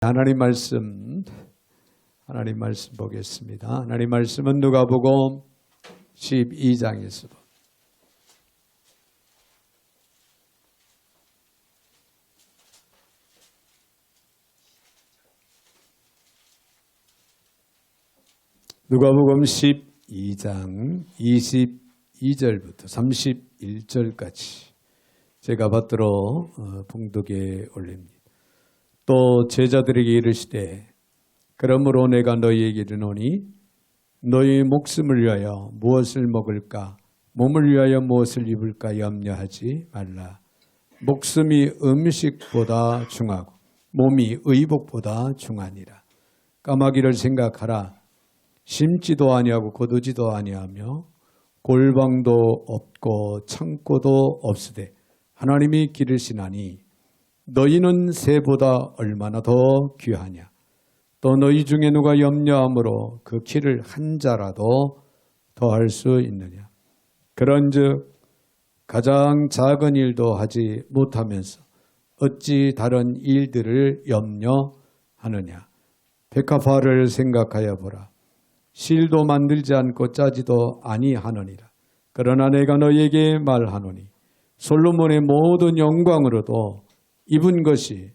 하나님 말씀 보겠습니다. 하나님 말씀은 누가복음 12장에서도 누가복음 12장 22절부터 31절까지 제가 받들어 봉독에 올립니다. 또 제자들에게 이르시되 그러므로 내가 너희에게 이르노니 너희 목숨을 위하여 무엇을 먹을까 몸을 위하여 무엇을 입을까 염려하지 말라. 목숨이 음식보다 중하고 몸이 의복보다 중하니라. 까마귀를 생각하라. 심지도 아니하고 거두지도 아니하며 골방도 없고 창고도 없으되 하나님이 기르시나니 너희는 새보다 얼마나 더 귀하냐. 또 너희 중에 누가 염려함으로 그 키를 한 자라도 더할 수 있느냐. 그런즉 가장 작은 일도 하지 못하면서 어찌 다른 일들을 염려하느냐. 백합화를 생각하여 보라. 실도 만들지 않고 짜지도 아니하느니라. 그러나 내가 너희에게 말하노니 솔로몬의 모든 영광으로도 입은 것이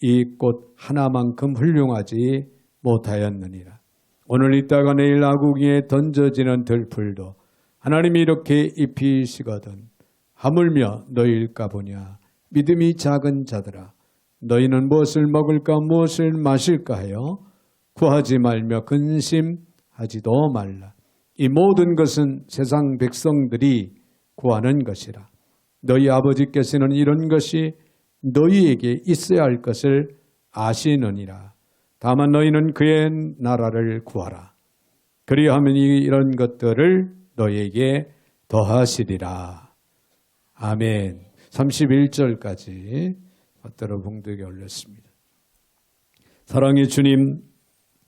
이 꽃 하나만큼 훌륭하지 못하였느니라. 오늘 있다가 내일 아궁이에 던져지는 들풀도 하나님이 이렇게 입히시거든 하물며 너희일까 보냐. 믿음이 작은 자들아 너희는 무엇을 먹을까 무엇을 마실까 하여 구하지 말며 근심하지도 말라. 이 모든 것은 세상 백성들이 구하는 것이라. 너희 아버지께서는 이런 것이 너희에게 있어야 할 것을 아시느니라. 다만 너희는 그의 나라를 구하라. 그리하면 이런 것들을 너희에게 더하시리라. 아멘. 31절까지 받들어 봉독에 올렸습니다. 사랑의 주님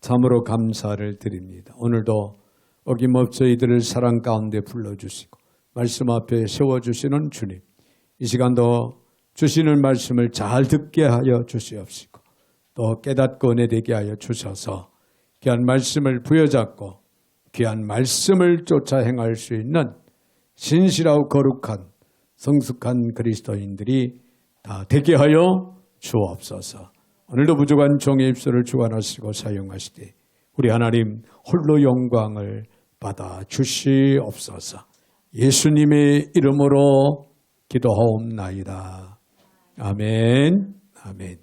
참으로 감사를 드립니다. 오늘도 어김없이 이들을 사랑 가운데 불러주시고 말씀 앞에 세워주시는 주님, 이 시간도 주시는 말씀을 잘 듣게 하여 주시옵시고 또 깨닫고 은혜되게 하여 주셔서 귀한 말씀을 부여잡고 귀한 말씀을 쫓아 행할 수 있는 신실하고 거룩한 성숙한 그리스도인들이 다 되게 하여 주옵소서. 오늘도 부족한 종의 입술을 주관하시고 사용하시되 우리 하나님 홀로 영광을 받아 주시옵소서. 예수님의 이름으로 기도하옵나이다. 아멘. 아멘.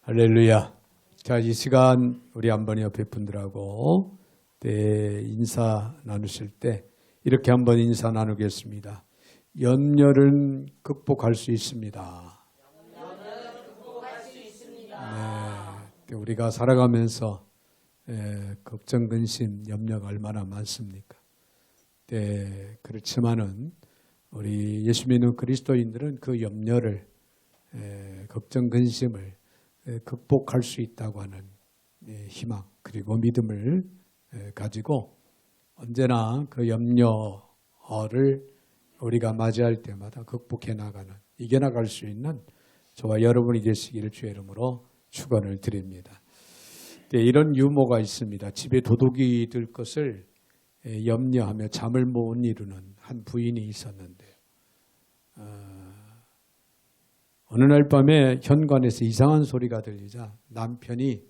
할렐루야. 자, 이 시간 우리 한번 옆에 분들하고 인사 나누실 때 이렇게 한번 인사 나누겠습니다. 염려는 극복할 수 있습니다. 네, 우리가 살아가면서 걱정, 근심, 염려가 얼마나 많습니까? 네, 그렇지만은 우리 예수 믿는 그리스도인들은 그 염려를 걱정, 근심을 극복할 수 있다고 하는 희망 그리고 믿음을 가지고 언제나 그 염려를 우리가 맞이할 때마다 극복해 나가는, 이겨나갈 수 있는 저와 여러분이 되시기를 주의 이름으로 축원을 드립니다. 이런 유머가 있습니다. 집에 도둑이 들 것을 염려하며 잠을 못 이루는 한 부인이 있었는데요. 어느 날 밤에 현관에서 이상한 소리가 들리자 남편이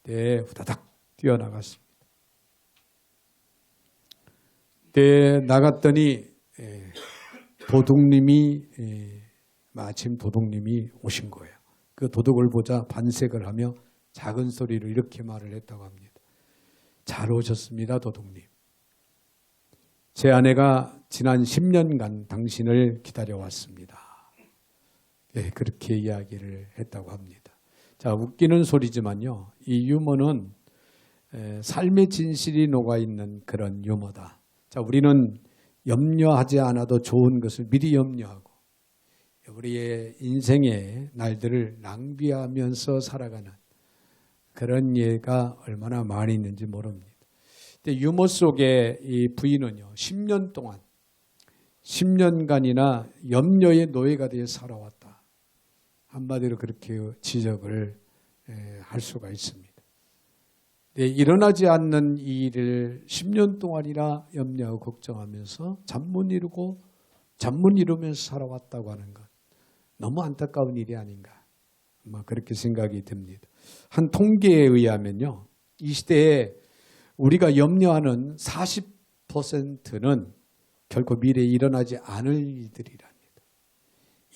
후다닥 뛰어나갔습니다. 나갔더니 마침 도둑님이 오신 거예요. 그 도둑을 보자 반색을 하며 작은 소리로 이렇게 말을 했다고 합니다. 잘 오셨습니다, 도둑님. 제 아내가 지난 10년간 당신을 기다려왔습니다. 네, 그렇게 이야기를 했다고 합니다. 자, 웃기는 소리지만요. 이 유머는 삶의 진실이 녹아있는 그런 유머다. 자, 우리는 염려하지 않아도 좋은 것을 미리 염려하고 우리의 인생의 날들을 낭비하면서 살아가는 그런 예가 얼마나 많이 있는지 모릅니다. 근데 유머 속에 이 부인은요, 10년 동안 10년간이나 염려의 노예가 되어 살아왔다. 한마디로 그렇게 지적을 할 수가 있습니다. 네, 일어나지 않는 일을 10년 동안이나 염려하고 걱정하면서 잠 못 이루면서 살아왔다고 하는 것, 너무 안타까운 일이 아닌가, 그렇게 생각이 듭니다. 한 통계에 의하면요, 이 시대에 우리가 염려하는 40%는 결코 미래에 일어나지 않을 일들이랍니다.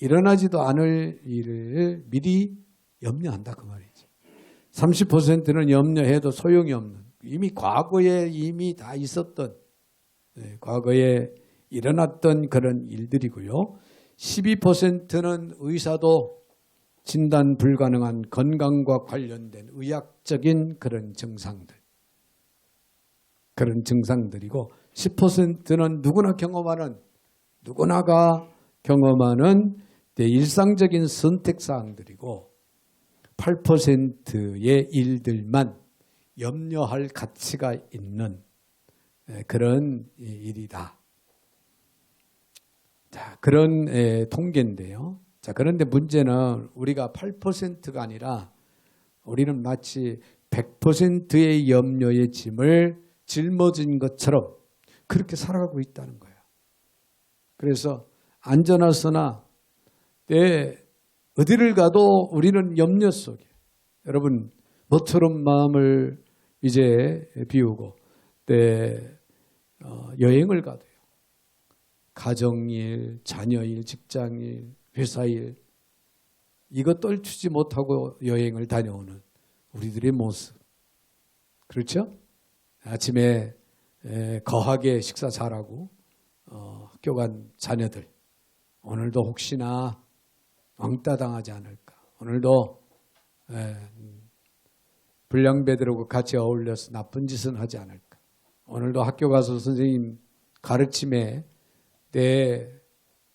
일어나지도 않을 일을 미리 염려한다 그 말이죠. 30%는 염려해도 소용이 없는, 이미 과거에 이미 다 있었던, 과거에 일어났던 그런 일들이고요. 12%는 의사도 진단 불가능한 건강과 관련된 의학적인 그런 증상들이고, 10%는 누구나가 경험하는 일상적인 선택사항들이고, 8%의 일들만 염려할 가치가 있는 그런 일이다. 자, 그런 통계인데요. 자, 그런데 문제는 우리가 8%가 아니라 우리는 마치 100%의 염려의 짐을 짊어진 것처럼 그렇게 살아가고 있다는 거예요. 그래서 안전하서나 어디를 가도 우리는 염려 속에, 여러분 모처럼 마음을 이제 비우고 여행을 가도요, 가정일, 자녀일, 직장일, 회사일, 이거 떨치지 못하고 여행을 다녀오는 우리들의 모습, 그렇죠? 아침에 거하게 식사 잘하고 학교 간 자녀들, 오늘도 혹시나 왕따 당하지 않을까, 오늘도 불량배들하고 같이 어울려서 나쁜 짓은 하지 않을까, 오늘도 학교 가서 선생님 가르침에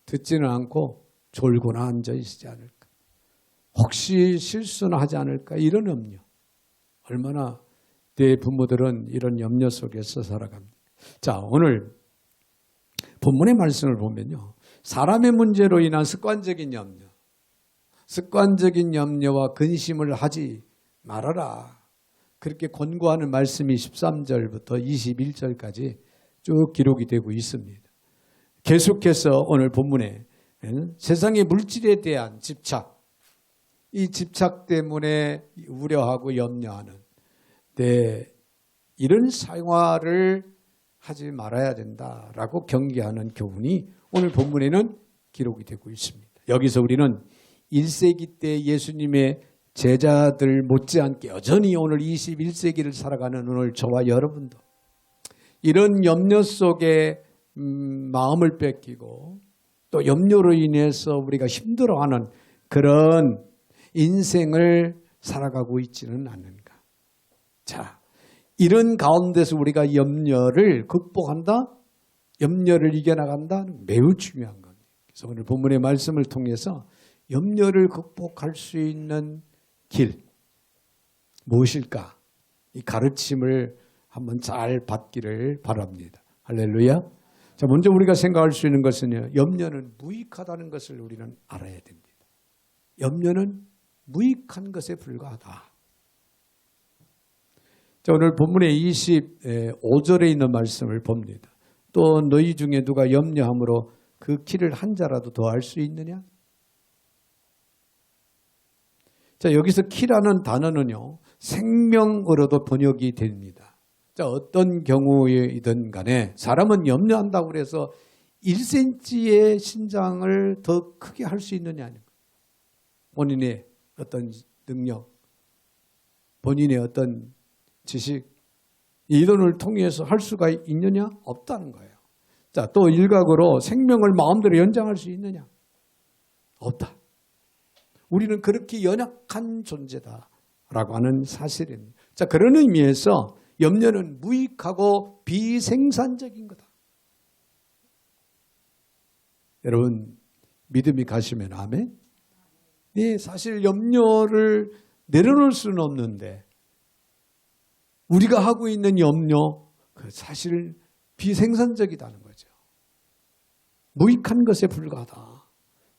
듣지는 않고 졸고나 앉아 있지 않을까, 혹시 실수는 하지 않을까, 이런 염려. 얼마나 내 부모들은 이런 염려 속에서 살아갑니다. 자, 오늘 본문의 말씀을 보면요, 사람의 문제로 인한 습관적인 염려와 근심을 하지 말아라, 그렇게 권고하는 말씀이 13절부터 21절까지 쭉 기록이 되고 있습니다. 계속해서 오늘 본문에 세상의 물질에 대한 집착, 이 집착 때문에 우려하고 염려하는 이런 생활을 하지 말아야 된다라고 경계하는 교훈이 오늘 본문에는 기록이 되고 있습니다. 여기서 우리는 1세기 때 예수님의 제자들 못지않게 여전히 오늘 21세기를 살아가는 오늘 저와 여러분도 이런 염려 속에 마음을 뺏기고 또 염려로 인해서 우리가 힘들어하는 그런 인생을 살아가고 있지는 않는가. 자, 이런 가운데서 우리가 염려를 극복한다, 염려를 이겨나간다, 매우 중요한 겁니다. 그래서 오늘 본문의 말씀을 통해서 염려를 극복할 수 있는 길 무엇일까? 이 가르침을 한번 잘 받기를 바랍니다. 할렐루야. 자, 먼저 우리가 생각할 수 있는 것은요, 염려는 무익하다는 것을 우리는 알아야 됩니다. 염려는 무익한 것에 불과하다. 자, 오늘 본문의 25절에 있는 말씀을 봅니다. 또 너희 중에 누가 염려함으로 그 키를 한 자라도 더 할 수 있느냐? 자, 여기서 키라는 단어는요, 생명으로도 번역이 됩니다. 자, 어떤 경우이든 간에 사람은 염려한다고 해서 1cm의 신장을 더 크게 할 수 있느냐? 본인의 어떤 능력, 본인의 어떤 지식, 이론을 통해서 할 수가 있느냐? 없다는 거예요. 자, 또 일각으로 생명을 마음대로 연장할 수 있느냐? 없다. 우리는 그렇게 연약한 존재다라고 하는 사실입니다. 자, 그런 의미에서 염려는 무익하고 비생산적인 거다. 여러분, 믿음이 가시면 아멘? 네, 사실 염려를 내려놓을 수는 없는데 우리가 하고 있는 염려, 사실 비생산적이다는 거죠. 무익한 것에 불과하다.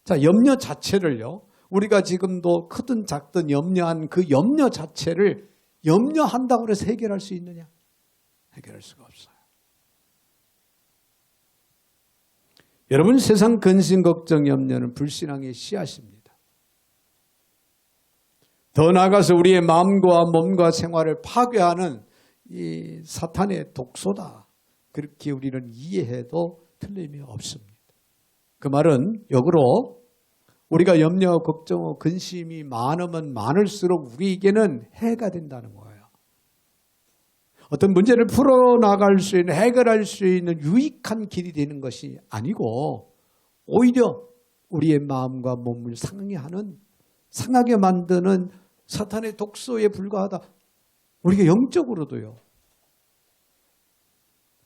자, 염려 자체를요, 우리가 지금도 크든 작든 염려한 그 염려 자체를 염려한다고 해서 해결할 수 있느냐? 해결할 수가 없어요. 여러분, 세상 근심, 걱정, 염려는 불신앙의 씨앗입니다. 더 나아가서 우리의 마음과 몸과 생활을 파괴하는 이 사탄의 독소다. 그렇게 우리는 이해해도 틀림이 없습니다. 그 말은 역으로 우리가 염려, 걱정, 근심이 많으면 많을수록 우리에게는 해가 된다는 거예요. 어떤 문제를 풀어나갈 수 있는, 해결할 수 있는 유익한 길이 되는 것이 아니고 오히려 우리의 마음과 몸을 상하게 만드는 사탄의 독소에 불과하다. 우리가 영적으로도요.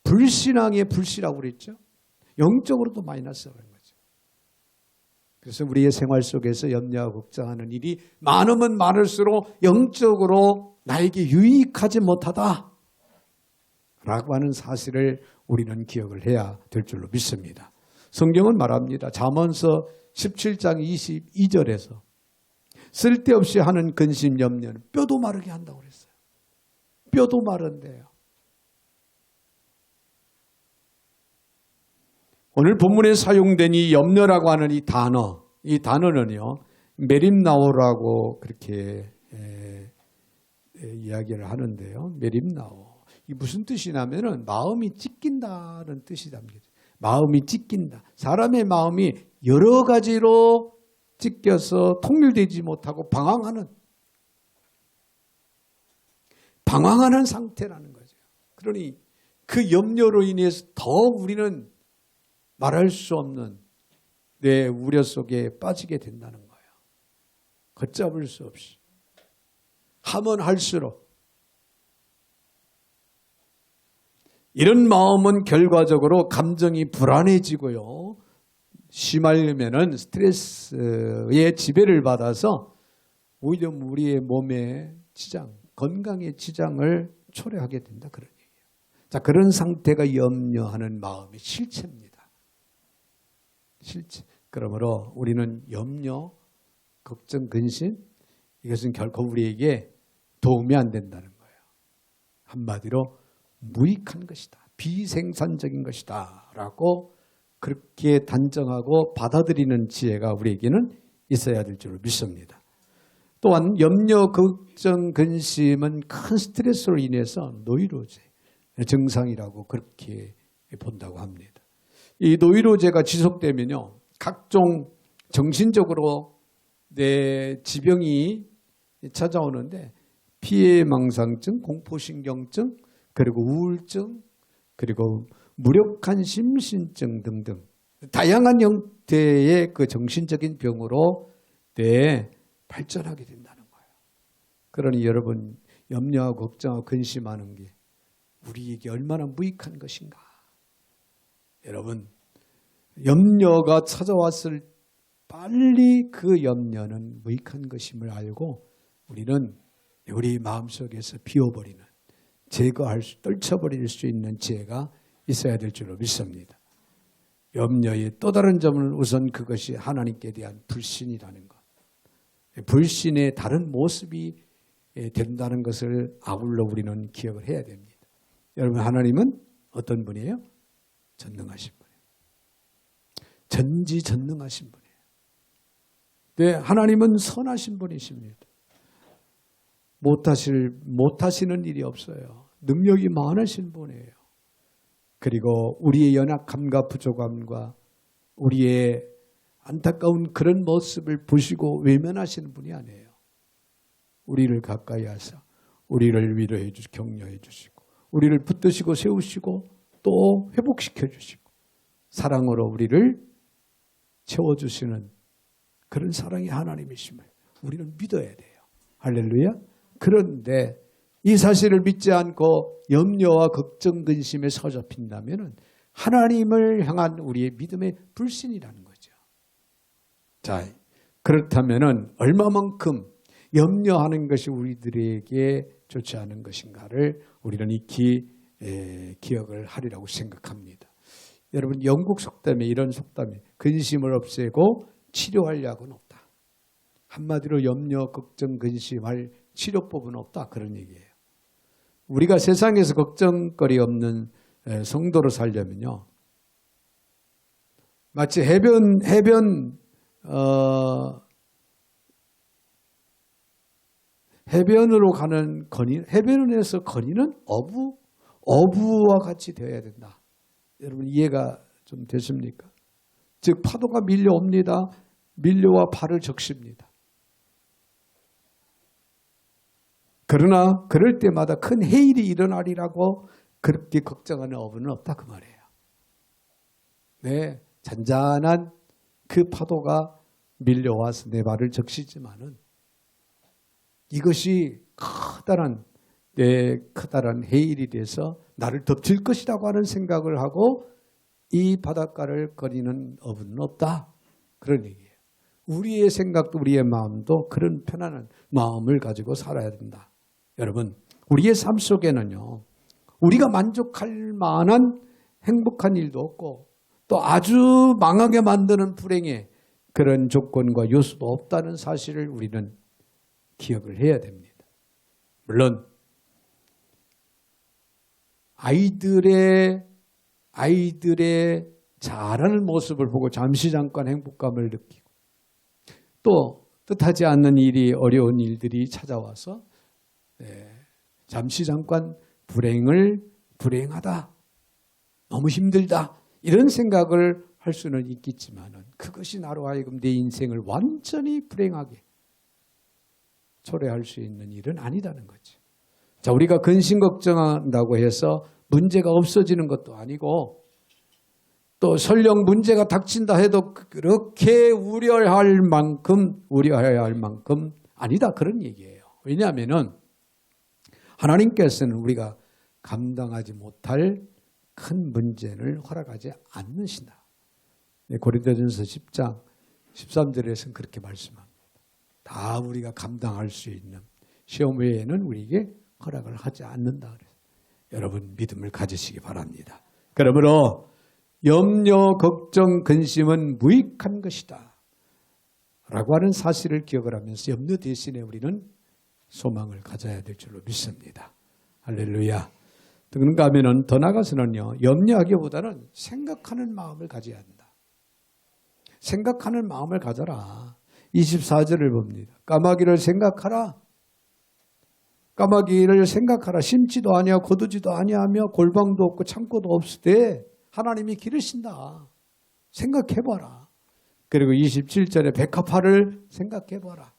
불신앙의 불씨라고 그랬죠. 영적으로도 마이너스가 되는 거죠. 그래서 우리의 생활 속에서 염려하고 걱정하는 일이 많으면 많을수록 영적으로 나에게 유익하지 못하다. 라고 하는 사실을 우리는 기억을 해야 될 줄로 믿습니다. 성경은 말합니다. 잠언서 17장 22절에서 쓸데없이 하는 근심 염려는 뼈도 마르게 한다고 그랬어요. 뼈도 마른데요. 오늘 본문에 사용된 이 염려라고 하는 이 단어는요. 메림나오라고 그렇게 이야기를 하는데요. 메림나오. 이 무슨 뜻이냐면은 마음이 찢긴다는 뜻이 담겨져. 마음이 찢긴다. 사람의 마음이 여러 가지로 찢겨서 통일되지 못하고 방황하는 상태라는 거죠. 그러니 그 염려로 인해서 더 우리는 말할 수 없는 내 우려 속에 빠지게 된다는 거예요. 걷잡을 수 없이. 하면 할수록 이런 마음은 결과적으로 감정이 불안해지고요. 심하려면은 스트레스의 지배를 받아서 오히려 우리의 몸에 건강의 지장을 초래하게 된다. 그런 얘기예요. 자, 그런 상태가 염려하는 마음의 실체입니다. 실체. 그러므로 우리는 염려, 걱정, 근심 이것은 결코 우리에게 도움이 안 된다는 거예요. 한마디로 무익한 것이다. 비생산적인 것이다. 라고 그렇게 단정하고 받아들이는 지혜가 우리에게는 있어야 될 줄 믿습니다. 또한 염려, 걱정, 근심은 큰 스트레스로 인해서 노이로제 증상이라고 그렇게 본다고 합니다. 이 노이로제가 지속되면요. 각종 정신적으로 내 지병이 찾아오는데 피해망상증, 공포신경증, 그리고 우울증, 그리고 무력한 심신증 등등 다양한 형태의 그 정신적인 병으로 발전하게 된다는 거예요. 그러니 여러분 염려하고 걱정하고 근심하는 게 우리에게 얼마나 무익한 것인가. 여러분 염려가 찾아왔을 빨리 그 염려는 무익한 것임을 알고 우리는 우리 마음속에서 비워버리는 떨쳐버릴 수 있는 지혜가 있어야 될 줄로 믿습니다. 염려의 또 다른 점은 우선 그것이 하나님께 대한 불신이라는 것. 불신의 다른 모습이 된다는 것을 아울러 우리는 기억을 해야 됩니다. 여러분 하나님은 어떤 분이에요? 전능하신 분이에요. 전지전능하신 분이에요. 네, 하나님은 선하신 분이십니다. 못하시는 일이 없어요. 능력이 많으신 분이에요. 그리고 우리의 연약함과 부족함과 우리의 안타까운 그런 모습을 보시고 외면하시는 분이 아니에요. 우리를 가까이 하사 우리를 위로해 주시고 격려해 주시고 우리를 붙드시고 세우시고 또 회복시켜 주시고 사랑으로 우리를 채워주시는 그런 사랑의 하나님이심을 우리는 믿어야 돼요. 할렐루야. 그런데 이 사실을 믿지 않고 염려와 걱정, 근심에 사로잡힌다면 하나님을 향한 우리의 믿음의 불신이라는 거죠. 자, 그렇다면 얼마만큼 염려하는 것이 우리들에게 좋지 않은 것인가를 우리는 익히 기억을 하리라고 생각합니다. 여러분 영국 속담에 이런 속담이 근심을 없애고 치료할 약은 없다. 한마디로 염려, 걱정, 근심할 치료법은 없다. 그런 얘기예요. 우리가 세상에서 걱정거리 없는 성도로 살려면요. 마치 해변으로 가는 해변에서 거니는 어부와 같이 되어야 된다. 여러분 이해가 좀 되십니까? 즉 파도가 밀려옵니다. 밀려와 발을 적십니다. 그러나 그럴 때마다 큰 해일이 일어나리라고 그렇게 걱정하는 어부는 없다 그 말이에요. 네, 잔잔한 그 파도가 밀려와서 내 발을 적시지만은 이것이 커다란 해일이 돼서 나를 덮칠 것이라고 하는 생각을 하고 이 바닷가를 거니는 어부는 없다. 그런 얘기예요. 우리의 생각도 우리의 마음도 그런 편안한 마음을 가지고 살아야 된다. 여러분, 우리의 삶 속에는요. 우리가 만족할 만한 행복한 일도 없고 또 아주 망하게 만드는 불행의 그런 조건과 요소도 없다는 사실을 우리는 기억을 해야 됩니다. 물론 아이들의 잘하는 모습을 보고 잠시 잠깐 행복감을 느끼고 또 뜻하지 않는 일이 어려운 일들이 찾아와서 잠시 잠깐 불행하다, 너무 힘들다 이런 생각을 할 수는 있겠지만 그것이 나로 하여금 내 인생을 완전히 불행하게 초래할 수 있는 일은 아니다는 거죠. 자, 우리가 근심 걱정한다고 해서 문제가 없어지는 것도 아니고 또 설령 문제가 닥친다 해도 그렇게 우려해야 할 만큼 아니다 그런 얘기예요. 왜냐하면은 하나님께서는 우리가 감당하지 못할 큰 문제를 허락하지 않으신다. 고린도전서 10장 13절에서는 그렇게 말씀합니다. 다 우리가 감당할 수 있는 시험 외에는 우리에게 허락을 하지 않는다. 여러분 믿음을 가지시기 바랍니다. 그러므로 염려, 걱정, 근심은 무익한 것이다 라고 하는 사실을 기억을 하면서 염려 대신에 우리는 소망을 가져야 될 줄로 믿습니다. 할렐루야. 그런가 하면 더 나아가서는요. 염려하기보다는 생각하는 마음을 가져야 한다. 생각하는 마음을 가져라. 24절을 봅니다. 까마귀를 생각하라. 까마귀를 생각하라. 심지도 아니하고 거두지도 아니하며 골방도 없고 창고도 없을 때 하나님이 기르신다. 생각해봐라. 그리고 27절에 백합화를 생각해봐라.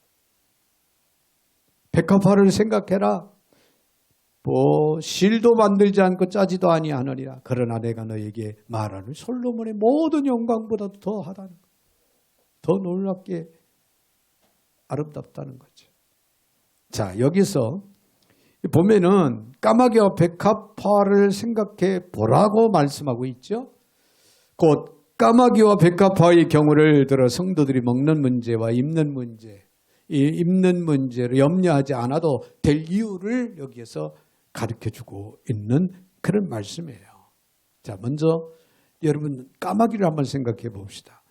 백합화를 생각해라. 실도 만들지 않고 짜지도 아니하느니라. 그러나 내가 너에게 말하는 솔로몬의 모든 영광보다도 더하다는 것. 더 놀랍게 아름답다는 거죠. 자, 여기서 보면은 까마귀와 백합화를 생각해 보라고 말씀하고 있죠. 곧 까마귀와 백합화의 경우를 들어 성도들이 먹는 문제와 입는 문제, 이 입는 문제를 염려하지 않아도 될 이유를 여기에서 가르쳐주고 있는 그런 말씀이에요. 자, 먼저 여러분 까마귀를 한번 생각해 봅시다.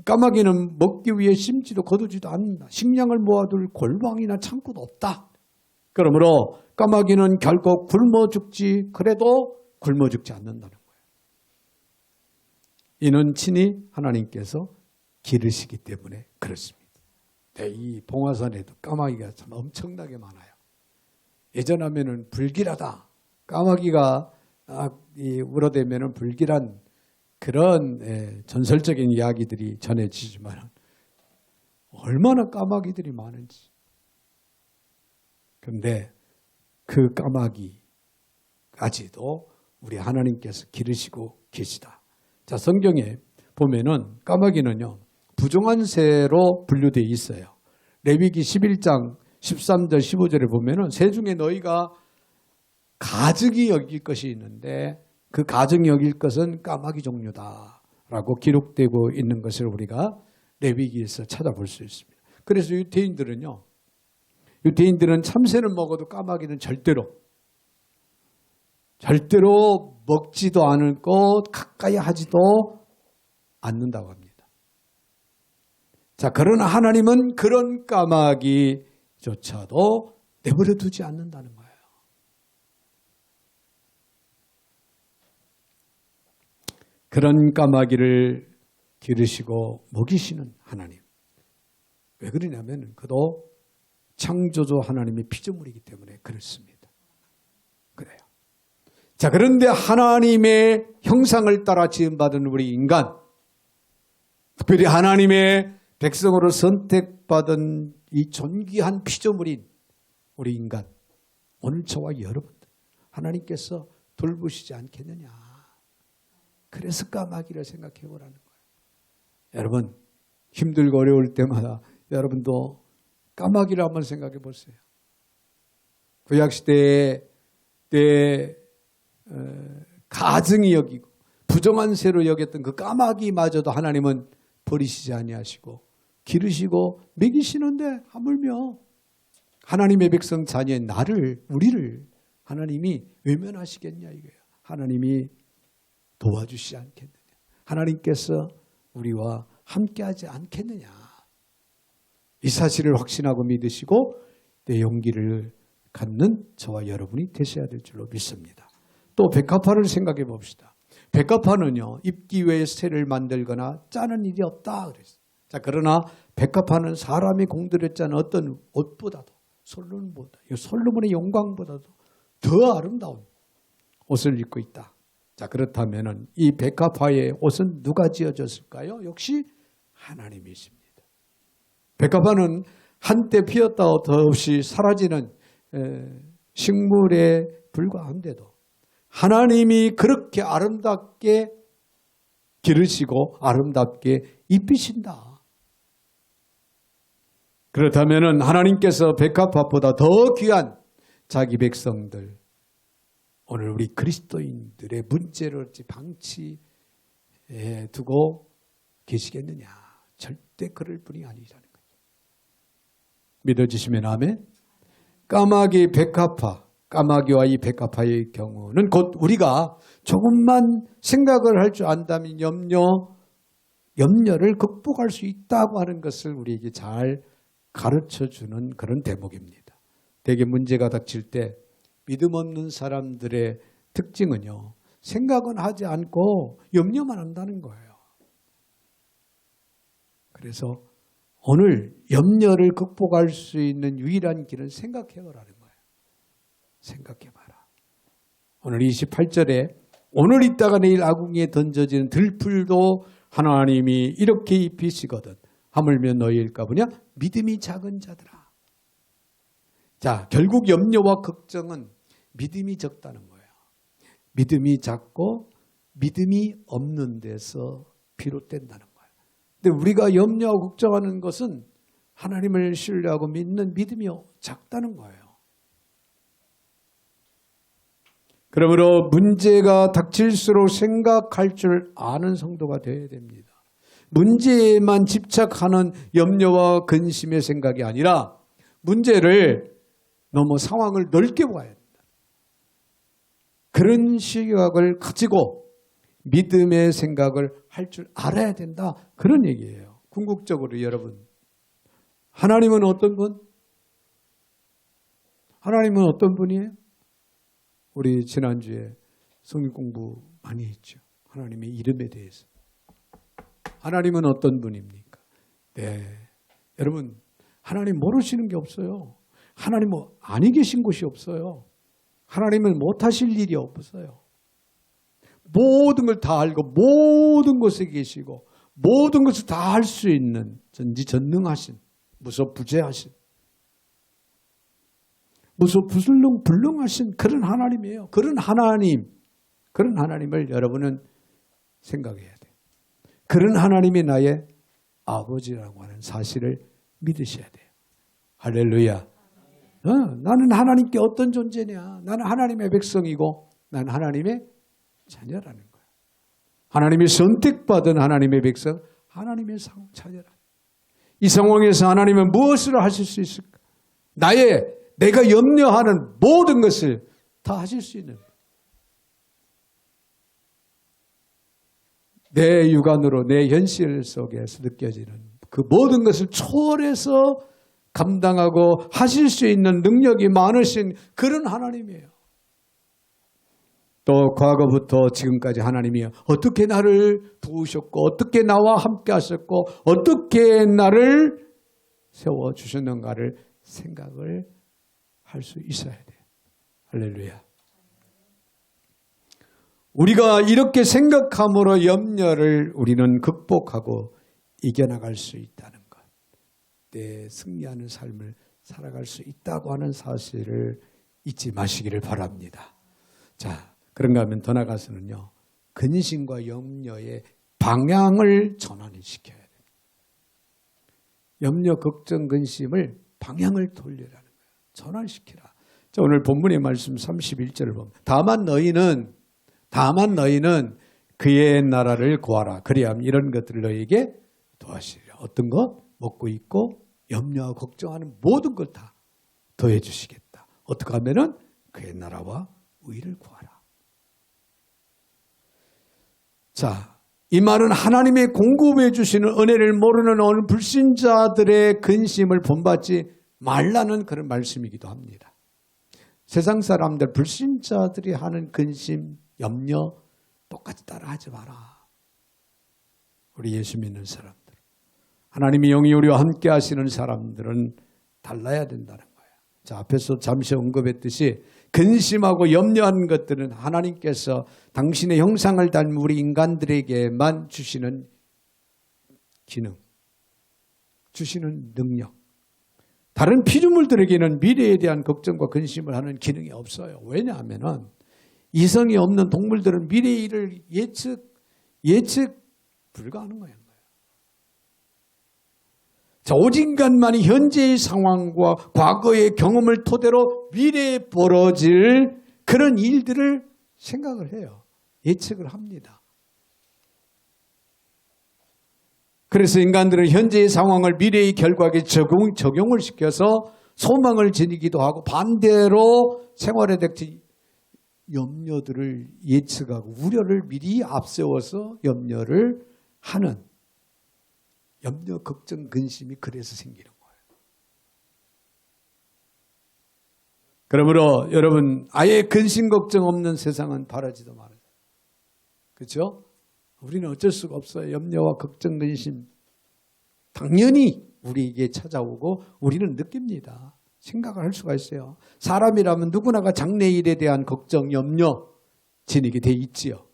까마귀는 먹기 위해 심지도 거두지도 않는다. 식량을 모아둘 골방이나 창고도 없다. 그러므로 까마귀는 결국 굶어 죽지 그래도 굶어 죽지 않는다는 거예요. 이는 친히 하나님께서 기르시기 때문에 그렇습니다. 이 봉화산에도 까마귀가 참 엄청나게 많아요. 예전 하면은 불길하다. 까마귀가 울어대면은 불길한 그런 전설적인 이야기들이 전해지지만 얼마나 까마귀들이 많은지. 그런데 그 까마귀까지도 우리 하나님께서 기르시고 계시다. 자, 성경에 보면은 까마귀는요 부정한 새로 분류되어 있어요. 레위기 11장 13절 15절에 보면은 새 중에 너희가 가증이 여길 것이 있는데 그 가증이 여길 것은 까마귀 종류다라고 기록되고 있는 것을 우리가 레위기에서 찾아볼 수 있습니다. 그래서 유대인들은 참새는 먹어도 까마귀는 절대로 먹지도 않고 가까이 하지도 않는다고 합니다. 자, 그러나 하나님은 그런 까마귀조차도 내버려 두지 않는다는 거예요. 그런 까마귀를 기르시고 먹이시는 하나님. 왜 그러냐면 그도 창조주 하나님의 피조물이기 때문에 그렇습니다. 그래요. 자, 그런데 하나님의 형상을 따라 지음받은 우리 인간, 특별히 하나님의 백성으로 선택받은 이 존귀한 피조물인 우리 인간, 오늘 저와 여러분들 하나님께서 돌보시지 않겠느냐. 그래서 까마귀를 생각해 보라는 거예요. 여러분, 힘들고 어려울 때마다 여러분도 까마귀를 한번 생각해 보세요. 구약시대에 가증히 여기고 부정한 새로 여겼던 그 까마귀마저도 하나님은 버리시지 아니하시고 기르시고 먹이시는데 하물며 하나님의 백성 자녀인 나를, 우리를 하나님이 외면하시겠냐 이거예요. 하나님이 도와주시지 않겠느냐. 하나님께서 우리와 함께하지 않겠느냐. 이 사실을 확신하고 믿으시고 내 용기를 갖는 저와 여러분이 되셔야 될 줄로 믿습니다. 또 백합화를 생각해 봅시다. 백합화는요, 입기 위해 새를 만들거나 짜는 일이 없다 그랬어요. 자, 그러나 백합화는 사람이 공들였자는 어떤 옷보다도 솔로몬의 영광보다도 더 아름다운 옷을 입고 있다. 자, 그렇다면 이 백합화의 옷은 누가 지어줬을까요? 역시 하나님이십니다. 백합화는 한때 피었다고 더없이 사라지는 식물에 불과한데도 하나님이 그렇게 아름답게 기르시고 아름답게 입히신다. 그렇다면 하나님께서 백합화보다 더 귀한 자기 백성들, 오늘 우리 그리스도인들의 문제를 어찌 방치해 두고 계시겠느냐. 절대 그럴 분이 아니라는 거죠. 믿어지시면 아멘. 까마귀 백합화, 까마귀와 이 백합화의 경우는 곧 우리가 조금만 생각을 할 줄 안다면 염려를 극복할 수 있다고 하는 것을 우리에게 잘 가르쳐주는 그런 대목입니다. 대개 문제가 닥칠 때 믿음 없는 사람들의 특징은요, 생각은 하지 않고 염려만 한다는 거예요. 그래서 오늘 염려를 극복할 수 있는 유일한 길은 생각해보라는 거예요. 생각해봐라. 오늘 28절에 오늘 있다가 내일 아궁이에 던져지는 들풀도 하나님이 이렇게 입히시거든. 하물며 너희일까 보냐? 믿음이 작은 자들아. 자, 결국 염려와 걱정은 믿음이 적다는 거예요. 믿음이 작고 믿음이 없는 데서 비롯된다는 거예요. 근데 우리가 염려하고 걱정하는 것은 하나님을 신뢰하고 믿는 믿음이 작다는 거예요. 그러므로 문제가 닥칠수록 생각할 줄 아는 성도가 되어야 됩니다. 문제에만 집착하는 염려와 근심의 생각이 아니라 문제를 너무 상황을 넓게 봐야 된다. 그런 시각을 가지고 믿음의 생각을 할 줄 알아야 된다. 그런 얘기예요. 궁극적으로 여러분, 하나님은 어떤 분? 하나님은 어떤 분이에요? 우리 지난주에 성경 공부 많이 했죠. 하나님의 이름에 대해서. 하나님은 어떤 분입니까? 네, 여러분, 하나님 모르시는 게 없어요. 하나님 아니 계신 곳이 없어요. 하나님은 못하실 일이 없어요. 모든 걸 다 알고 모든 곳에 계시고 모든 것을 다 할 수 있는 전지전능하신, 무소부재하신, 무소불능하신 그런 하나님이에요. 그런 하나님을 여러분은 생각해야 돼요. 그런 하나님이 나의 아버지라고 하는 사실을 믿으셔야 돼요. 할렐루야. 나는 하나님께 어떤 존재냐? 나는 하나님의 백성이고 나는 하나님의 자녀라는 거예요. 하나님이 선택받은 하나님의 백성, 하나님의 자녀라. 이 상황에서 하나님은 무엇을 하실 수 있을까? 내가 염려하는 모든 것을 다 하실 수 있는, 내 육안으로 내 현실 속에서 느껴지는 그 모든 것을 초월해서 감당하고 하실 수 있는 능력이 많으신 그런 하나님이에요. 또 과거부터 지금까지 하나님이 어떻게 나를 도우셨고 어떻게 나와 함께 하셨고 어떻게 나를 세워주셨는가를 생각을 할 수 있어야 돼요. 할렐루야. 우리가 이렇게 생각함으로 염려를 우리는 극복하고 이겨나갈 수 있다는 것. 내 승리하는 삶을 살아갈 수 있다고 하는 사실을 잊지 마시기를 바랍니다. 자, 그런가 하면 더 나아가서는요. 근심과 염려의 방향을 전환을 시켜야 돼요. 염려, 걱정, 근심을 방향을 돌리라는 거예요. 전환시키라. 자, 오늘 본문의 말씀 31절을 보면 다만 너희는 그의 나라를 구하라. 그리하면 이런 것들을 너희에게 도와주시리라. 어떤 것? 먹고 있고 염려하고 걱정하는 모든 걸 다 더해 주시겠다. 어떻게 하면은 그의 나라와 의를 구하라. 자, 이 말은 하나님의 공급해 주시는 은혜를 모르는 오늘 불신자들의 근심을 본받지 말라는 그런 말씀이기도 합니다. 세상 사람들, 불신자들이 하는 근심, 염려 똑같이 따라하지 마라. 우리 예수 믿는 사람들, 하나님의 영이 우리와 함께 하시는 사람들은 달라야 된다는 거예요. 자, 앞에서 잠시 언급했듯이 근심하고 염려하는 것들은 하나님께서 당신의 형상을 닮은 우리 인간들에게만 주시는 기능, 주시는 능력. 다른 피조물들에게는 미래에 대한 걱정과 근심을 하는 기능이 없어요. 왜냐하면 이성이 없는 동물들은 미래의 일을 예측 불가하는 거예요. 자, 오직 인간만이 현재의 상황과 과거의 경험을 토대로 미래에 벌어질 그런 일들을 생각을 해요. 예측을 합니다. 그래서 인간들은 현재의 상황을 미래의 결과에 적용을 시켜서 소망을 지니기도 하고 반대로 생활에 대한 염려들을 예측하고 우려를 미리 앞세워서 염려를 하는 염려, 걱정, 근심이 그래서 생기는 거예요. 그러므로 여러분 아예 근심, 걱정 없는 세상은 바라지도 말아요. 그렇죠? 우리는 어쩔 수가 없어요. 염려와 걱정, 근심 당연히 우리에게 찾아오고 우리는 느낍니다. 생각을 할 수가 있어요. 사람이라면 누구나가 장래일에 대한 걱정, 염려 지니게 돼 있지요.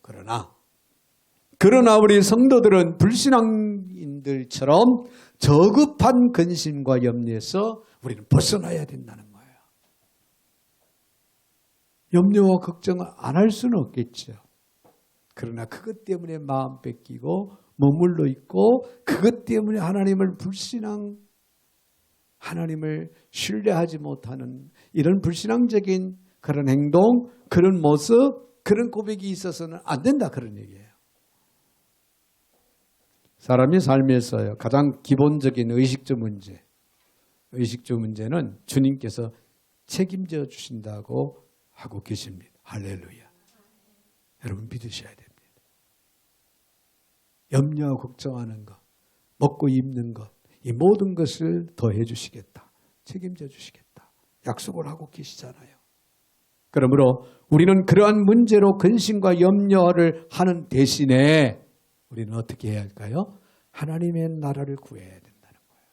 그러나 우리 성도들은 불신앙인들처럼 저급한 근심과 염려에서 우리는 벗어나야 된다는 거예요. 염려와 걱정을 안 할 수는 없겠죠. 그러나 그것 때문에 마음 뺏기고 머물러 있고 그것 때문에 하나님을 하나님을 신뢰하지 못하는 이런 불신앙적인 그런 행동, 그런 모습, 그런 고백이 있어서는 안 된다 그런 얘기예요. 사람의 삶에서 가장 기본적인 의식주 문제는 주님께서 책임져 주신다고 하고 계십니다. 할렐루야. 여러분 믿으셔야 됩니다. 염려하고 걱정하는 것, 먹고 입는 것, 이 모든 것을 더해 주시겠다. 책임져 주시겠다. 약속을 하고 계시잖아요. 그러므로 우리는 그러한 문제로 근심과 염려를 하는 대신에 우리는 어떻게 해야 할까요? 하나님의 나라를 구해야 된다는 거예요.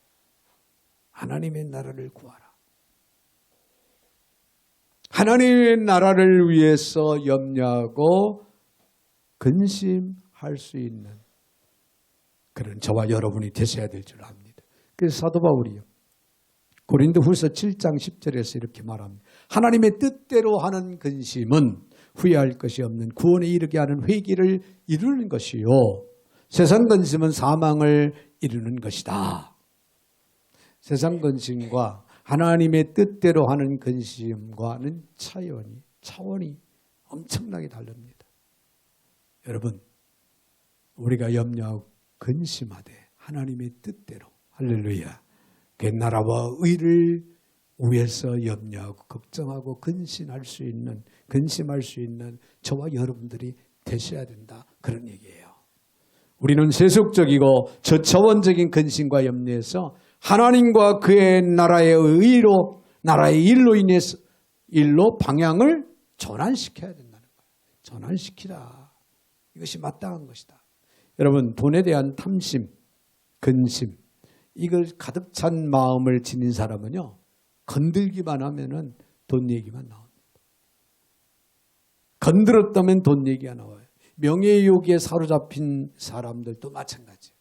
하나님의 나라를 구하라. 하나님의 나라를 위해서 염려하고 근심할 수 있는 그런 저와 여러분이 되셔야 될 줄 압니다. 그래서 사도 바울이요. 고린도후서 7장 10절에서 이렇게 말합니다. 하나님의 뜻대로 하는 근심은 후회할 것이 없는 구원에 이르게 하는 회개를 이루는 것이요. 세상 근심은 사망을 이루는 것이다. 세상 근심과 하나님의 뜻대로 하는 근심과는 차원이 엄청나게 다릅니다. 여러분, 우리가 염려하고 근심하되 하나님의 뜻대로 할렐루야. 그 나라와 의를 위해서 염려하고 걱정하고 근심할 수 있는 저와 여러분들이 되셔야 된다. 그런 얘기예요. 우리는 세속적이고 저차원적인 근심과 염려에서 하나님과 그의 나라의 의로, 나라의 일로 인해서 일로 방향을 전환시켜야 된다는 거예요. 전환시키라. 이것이 마땅한 것이다. 여러분, 돈에 대한 탐심, 근심, 이걸 가득 찬 마음을 지닌 사람은요, 건들기만 하면은 돈 얘기만 나옵니다. 건드렸다면 돈 얘기가 나와요. 명예욕에 사로잡힌 사람들도 마찬가지예요.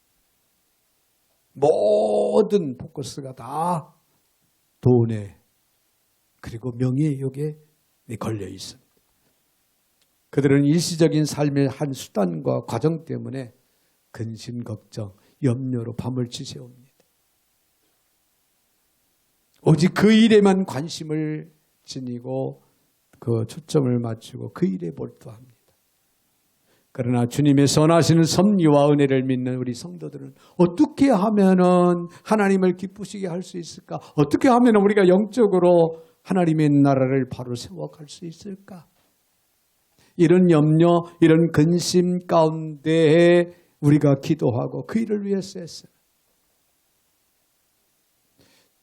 모든 포커스가 다 돈에 그리고 명예욕에 걸려 있습니다. 그들은 일시적인 삶의 한 수단과 과정 때문에 근심, 걱정, 염려로 밤을 지새웁니다. 오직 그 일에만 관심을 지니고 그 초점을 맞추고 그 일에 몰두합니다. 그러나 주님의 선하시는 섭리와 은혜를 믿는 우리 성도들은 어떻게 하면은 하나님을 기쁘시게 할 수 있을까? 어떻게 하면 우리가 영적으로 하나님의 나라를 바로 세워갈 수 있을까? 이런 염려, 이런 근심 가운데에 우리가 기도하고 그 일을 위해서 했어요.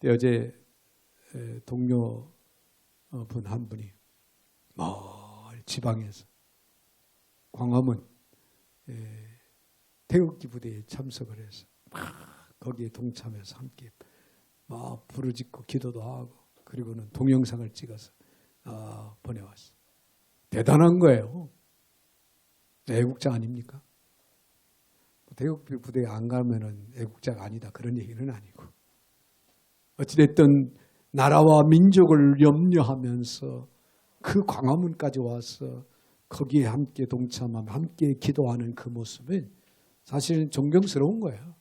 어제 동료 분 한 분이 지방에서 광화문 태극기 부대에 참석을 해서 거기에 동참해서 함께 부르짖고 기도도 하고 그리고는 동영상을 찍어서 보내왔어요. 대단한 거예요. 애국자 아닙니까? 태극기 부대에 안 가면은 애국자가 아니다 그런 얘기는 아니고 어찌됐든 나라와 민족을 염려하면서 그 광화문까지 와서 거기에 함께 동참하며 함께 기도하는 그 모습은 사실은 존경스러운 거예요.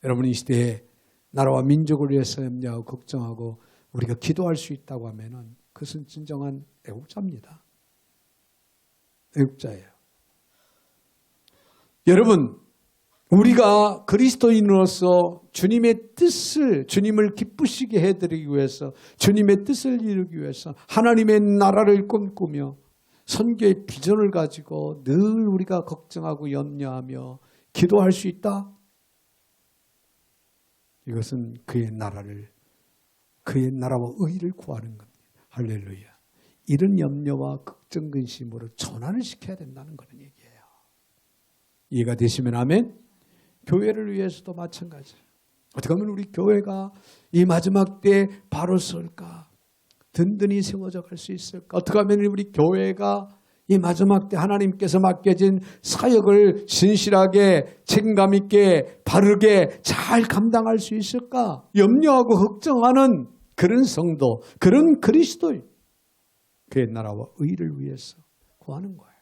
여러분 이 시대에 나라와 민족을 위해서 염려하고 걱정하고 우리가 기도할 수 있다고 하면은 그것은 진정한 애국자입니다. 애국자예요. 여러분 우리가 그리스도인으로서 주님의 뜻을 주님을 기쁘시게 해드리기 위해서 주님의 뜻을 이루기 위해서 하나님의 나라를 꿈꾸며 선교의 비전을 가지고 늘 우리가 걱정하고 염려하며 기도할 수 있다. 이것은 그의 나라와 의를 구하는 겁니다. 할렐루야. 이런 염려와 걱정 근심으로 전환을 시켜야 된다는 그런 얘기예요. 이해가 되시면 아멘. 교회를 위해서도 마찬가지예요. 어떻게 하면 우리 교회가 이 마지막 때 바로 설까? 든든히 세워져 갈 수 있을까? 어떻게 하면 우리 교회가 이 마지막 때 하나님께서 맡겨진 사역을 신실하게 책임감 있게 바르게 잘 감당할 수 있을까? 염려하고 걱정하는 그런 성도, 그런 그리스도인, 그의 나라와 의를 위해서 구하는 거예요.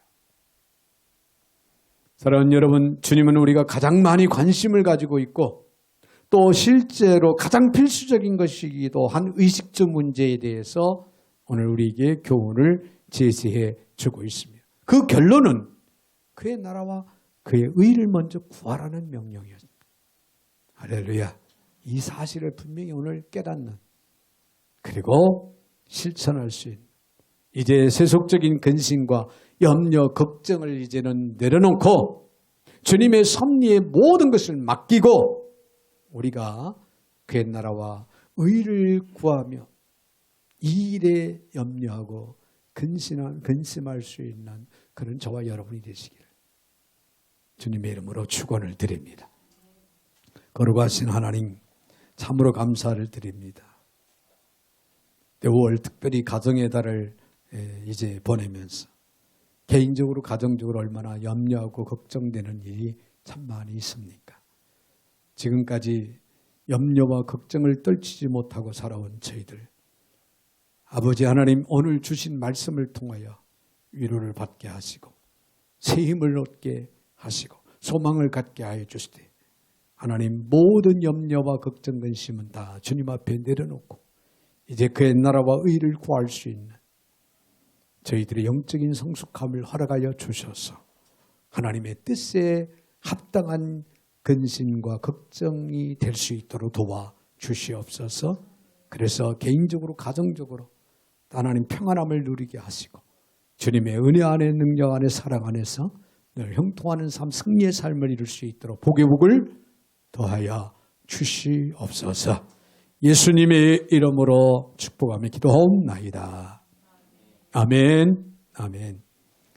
사랑하는 여러분, 주님은 우리가 가장 많이 관심을 가지고 있고 또 실제로 가장 필수적인 것이기도 한 의식적 문제에 대해서 오늘 우리에게 교훈을 제시해 주고 있습니다. 그 결론은 그의 나라와 그의 의를 먼저 구하라는 명령이었습니다. 할렐루야. 이 사실을 분명히 오늘 깨닫는 그리고 실천할 수 있는 이제 세속적인 근심과 염려, 걱정을 이제는 내려놓고 주님의 섭리에 모든 것을 맡기고 우리가 그의 나라와 의를 구하며 이 일에 염려하고 근심할 수 있는 그런 저와 여러분이 되시기를 주님의 이름으로 축원을 드립니다. 거룩하신 하나님 참으로 감사를 드립니다. 5월 특별히 가정의 달을 이제 보내면서 개인적으로 가정적으로 얼마나 염려하고 걱정되는 일이 참 많이 있습니까? 지금까지 염려와 걱정을 떨치지 못하고 살아온 저희들 아버지 하나님 오늘 주신 말씀을 통하여 위로를 받게 하시고 새 힘을 얻게 하시고 소망을 갖게 하여 주시되 하나님 모든 염려와 걱정 근심은 다 주님 앞에 내려놓고 이제 그의 나라와 의를 구할 수 있는 저희들의 영적인 성숙함을 허락하여 주셔서 하나님의 뜻에 합당한 근심과 걱정이 될 수 있도록 도와주시옵소서. 그래서 개인적으로 가정적으로 하나님 평안함을 누리게 하시고 주님의 은혜 안에 능력 안에 사랑 안에서 늘 형통하는 삶, 승리의 삶을 이룰 수 있도록 복의 복을 더하여 주시옵소서. 예수님의 이름으로 축복하며 기도하옵나이다. 아멘. 아멘.